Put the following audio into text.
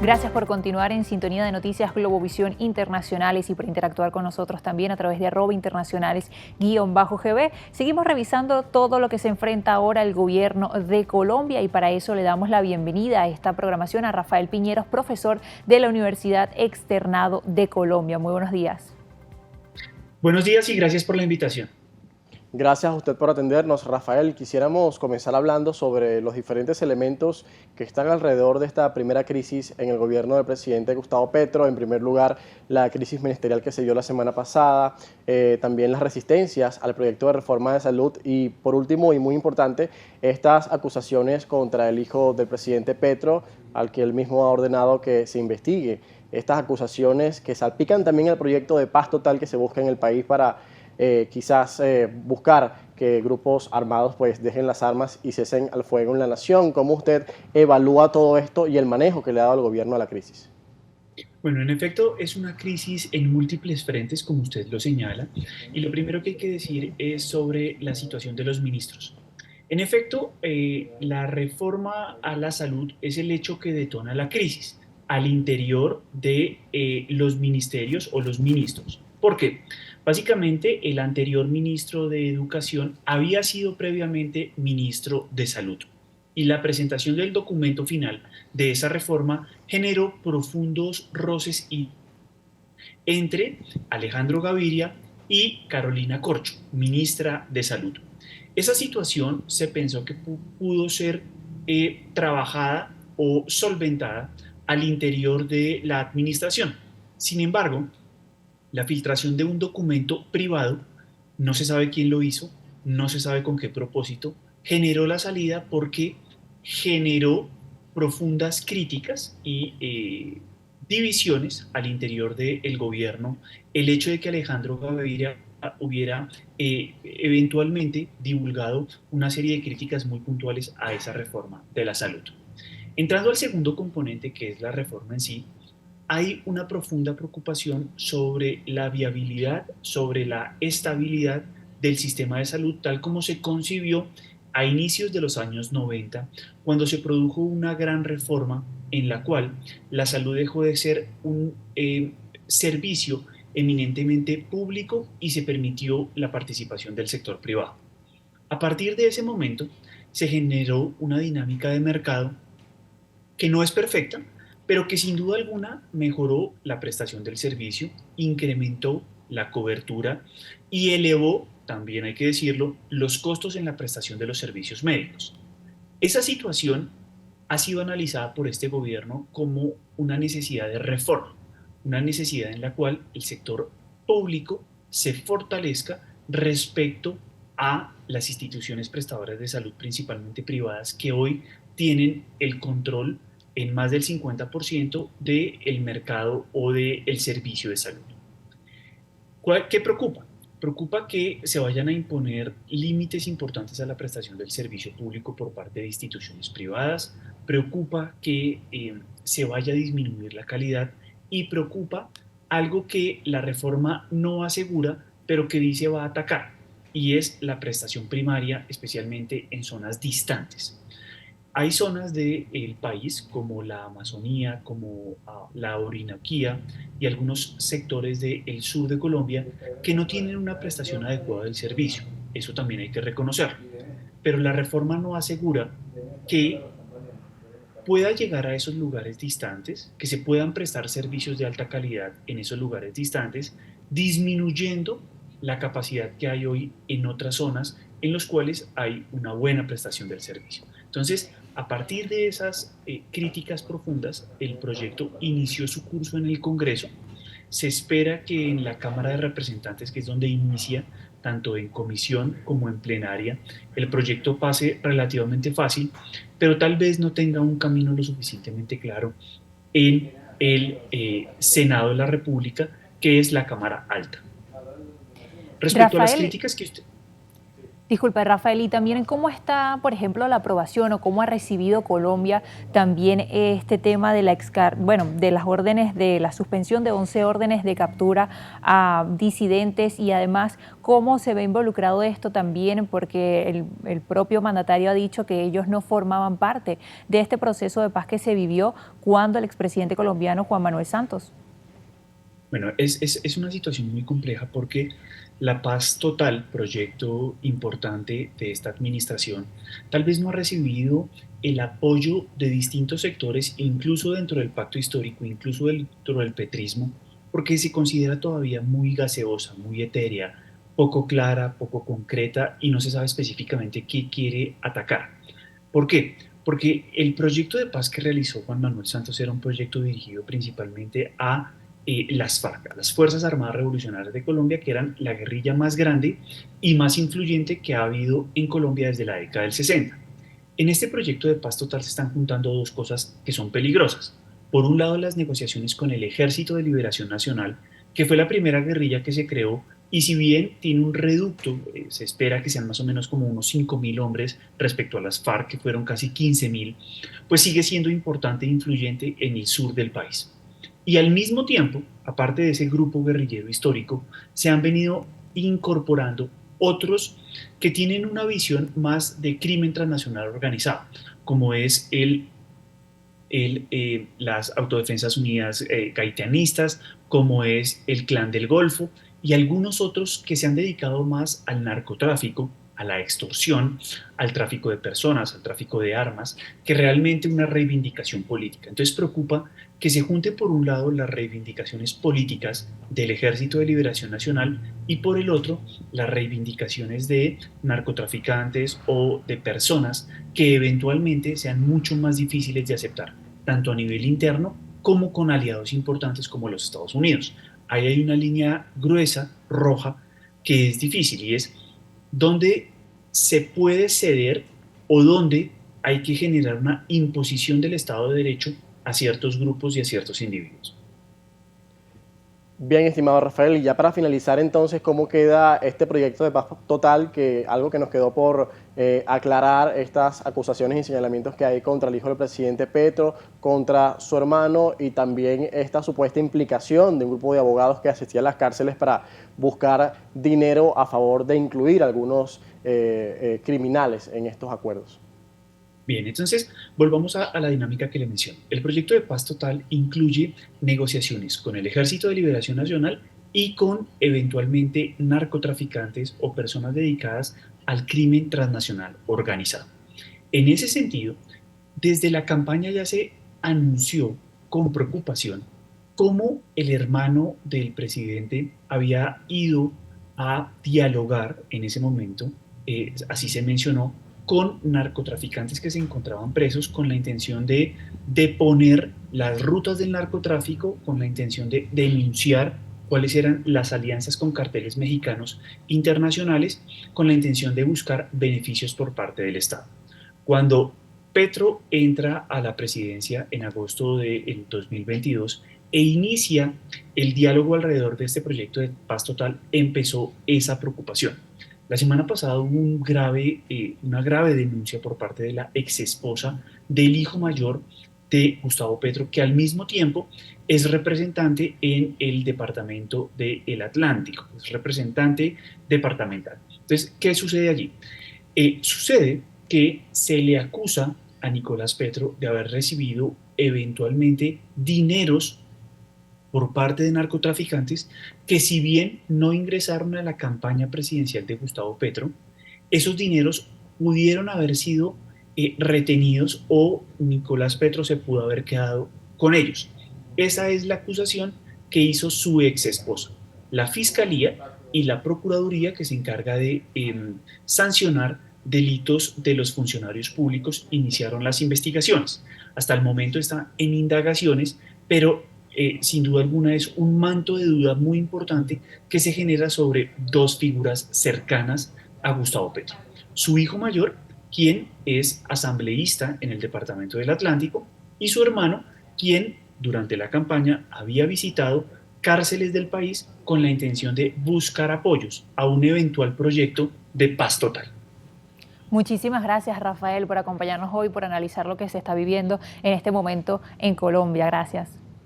Gracias por continuar en sintonía de Noticias Globovisión Internacionales y por interactuar con nosotros también a través de @internacionales_GB. Seguimos revisando todo lo que se enfrenta ahora el gobierno de Colombia y para eso le damos la bienvenida a esta programación a Rafael Piñeros, profesor de la Universidad Externado de Colombia. Muy buenos días. Buenos días y gracias por la invitación. Gracias a usted por atendernos, Rafael. Quisiéramos comenzar hablando sobre los diferentes elementos que están alrededor de esta primera crisis en el gobierno del presidente Gustavo Petro. En primer lugar, la crisis ministerial que se dio la semana pasada, también las resistencias al proyecto de reforma de salud y, por último y muy importante, estas acusaciones contra el hijo del presidente Petro, al que él mismo ha ordenado que se investigue. Estas acusaciones que salpican también el proyecto de paz total que se busca en el país para quizás buscar que grupos armados pues dejen las armas y cesen al fuego en la nación. ¿Cómo usted evalúa todo esto y el manejo que le ha dado el gobierno a la crisis? Bueno, en efecto, es una crisis en múltiples frentes, como usted lo señala, y lo primero que hay que decir es sobre la situación de los ministros. En efecto, la reforma a la salud es el hecho que detona la crisis al interior de los ministerios o los ministros. ¿Por qué? Básicamente, el anterior ministro de Educación había sido previamente ministro de Salud y la presentación del documento final de esa reforma generó profundos roces entre Alejandro Gaviria y Carolina Corcho, ministra de Salud. Esa situación se pensó que pudo ser trabajada o solventada al interior de la administración. Sin embargo, la filtración de un documento privado, no se sabe quién lo hizo, no se sabe con qué propósito, generó la salida porque generó profundas críticas y divisiones al interior del gobierno el hecho de que Alejandro Gaviria hubiera eventualmente divulgado una serie de críticas muy puntuales a esa reforma de la salud. Entrando al segundo componente, que es la reforma en sí, hay una profunda preocupación sobre la viabilidad, sobre la estabilidad del sistema de salud tal como se concibió a inicios de los años 90, cuando se produjo una gran reforma en la cual la salud dejó de ser un servicio eminentemente público y se permitió la participación del sector privado. A partir de ese momento se generó una dinámica de mercado que no es perfecta, pero que sin duda alguna mejoró la prestación del servicio, incrementó la cobertura y elevó, también hay que decirlo, los costos en la prestación de los servicios médicos. Esa situación ha sido analizada por este gobierno como una necesidad de reforma, una necesidad en la cual el sector público se fortalezca respecto a las instituciones prestadoras de salud, principalmente privadas, que hoy tienen el control en más del 50% del mercado o del servicio de salud. ¿Qué preocupa? Preocupa que se vayan a imponer límites importantes a la prestación del servicio público por parte de instituciones privadas, preocupa que se vaya a disminuir la calidad y preocupa algo que la reforma no asegura, pero que dice va a atacar, y es la prestación primaria, especialmente en zonas distantes. Hay zonas del país como la Amazonía, como la Orinoquía y algunos sectores del sur de Colombia que no tienen una prestación adecuada del servicio. Eso también hay que reconocerlo. Pero la reforma no asegura que pueda llegar a esos lugares distantes, que se puedan prestar servicios de alta calidad en esos lugares distantes, disminuyendo la capacidad que hay hoy en otras zonas en los cuales hay una buena prestación del servicio. Entonces, a partir de esas críticas profundas, el proyecto inició su curso en el Congreso. Se espera que en la Cámara de Representantes, que es donde inicia, tanto en comisión como en plenaria, el proyecto pase relativamente fácil, pero tal vez no tenga un camino lo suficientemente claro en el Senado de la República, que es la Cámara Alta. Respecto a las Rafael, críticas que usted... Disculpe, Rafael, y también cómo está, por ejemplo, la aprobación o cómo ha recibido Colombia también este tema de de las órdenes, de la suspensión de 11 órdenes de captura a disidentes y además cómo se ve involucrado esto también, porque el propio mandatario ha dicho que ellos no formaban parte de este proceso de paz que se vivió cuando el expresidente colombiano Juan Manuel Santos. Bueno, es una situación muy compleja porque la Paz Total, proyecto importante de esta administración, tal vez no ha recibido el apoyo de distintos sectores, incluso dentro del pacto histórico, incluso dentro del petrismo, porque se considera todavía muy gaseosa, muy etérea, poco clara, poco concreta y no se sabe específicamente qué quiere atacar. ¿Por qué? Porque el proyecto de paz que realizó Juan Manuel Santos era un proyecto dirigido principalmente a las FARC, a las Fuerzas Armadas Revolucionarias de Colombia, que eran la guerrilla más grande y más influyente que ha habido en Colombia desde la década del 60. En este proyecto de paz total se están juntando dos cosas que son peligrosas. Por un lado, las negociaciones con el Ejército de Liberación Nacional, que fue la primera guerrilla que se creó, y si bien tiene un reducto, se espera que sean más o menos como unos 5.000 hombres respecto a las FARC, que fueron casi 15.000, pues sigue siendo importante e influyente en el sur del país. Y al mismo tiempo, aparte de ese grupo guerrillero histórico, se han venido incorporando otros que tienen una visión más de crimen transnacional organizado, como es las Autodefensas Unidas gaitianistas, como es el Clan del Golfo y algunos otros que se han dedicado más al narcotráfico, a la extorsión, al tráfico de personas, al tráfico de armas, que realmente una reivindicación política. Entonces preocupa que se junte por un lado las reivindicaciones políticas del Ejército de Liberación Nacional y por el otro las reivindicaciones de narcotraficantes o de personas que eventualmente sean mucho más difíciles de aceptar, tanto a nivel interno como con aliados importantes como los Estados Unidos. Ahí hay una línea gruesa, roja, que es difícil y es dónde se puede ceder o dónde hay que generar una imposición del Estado de Derecho a ciertos grupos y a ciertos individuos. Bien, estimado Rafael, y ya para finalizar entonces, ¿cómo queda este proyecto de paz total? Que algo que nos quedó por aclarar, estas acusaciones y señalamientos que hay contra el hijo del presidente Petro, contra su hermano y también esta supuesta implicación de un grupo de abogados que asistía a las cárceles para buscar dinero a favor de incluir a algunos criminales en estos acuerdos. Bien, entonces volvamos a la dinámica que le menciono. El proyecto de paz total incluye negociaciones con el Ejército de Liberación Nacional y con eventualmente narcotraficantes o personas dedicadas al crimen transnacional organizado. En ese sentido, desde la campaña ya se anunció con preocupación cómo el hermano del presidente había ido a dialogar en ese momento, así se mencionó, con narcotraficantes que se encontraban presos con la intención de deponer las rutas del narcotráfico, con la intención de denunciar cuáles eran las alianzas con carteles mexicanos internacionales, con la intención de buscar beneficios por parte del Estado. Cuando Petro entra a la presidencia en agosto del 2022 e inicia el diálogo alrededor de este proyecto de paz total, empezó esa preocupación. La semana pasada hubo una grave denuncia por parte de la exesposa del hijo mayor de Gustavo Petro, que al mismo tiempo es representante en el departamento del Atlántico, es representante departamental. Entonces, ¿qué sucede allí? Sucede que se le acusa a Nicolás Petro de haber recibido eventualmente dineros por parte de narcotraficantes que, si bien no ingresaron a la campaña presidencial de Gustavo Petro, esos dineros pudieron haber sido retenidos o Nicolás Petro se pudo haber quedado con ellos. Esa es la acusación que hizo su ex esposa. La Fiscalía y la Procuraduría, que se encarga de sancionar delitos de los funcionarios públicos, iniciaron las investigaciones. Hasta el momento está en indagaciones, pero sin duda alguna es un manto de duda muy importante que se genera sobre dos figuras cercanas a Gustavo Petro. Su hijo mayor, quien es asambleísta en el Departamento del Atlántico, y su hermano, quien durante la campaña había visitado cárceles del país con la intención de buscar apoyos a un eventual proyecto de paz total. Muchísimas gracias, Rafael, por acompañarnos hoy, por analizar lo que se está viviendo en este momento en Colombia. Gracias.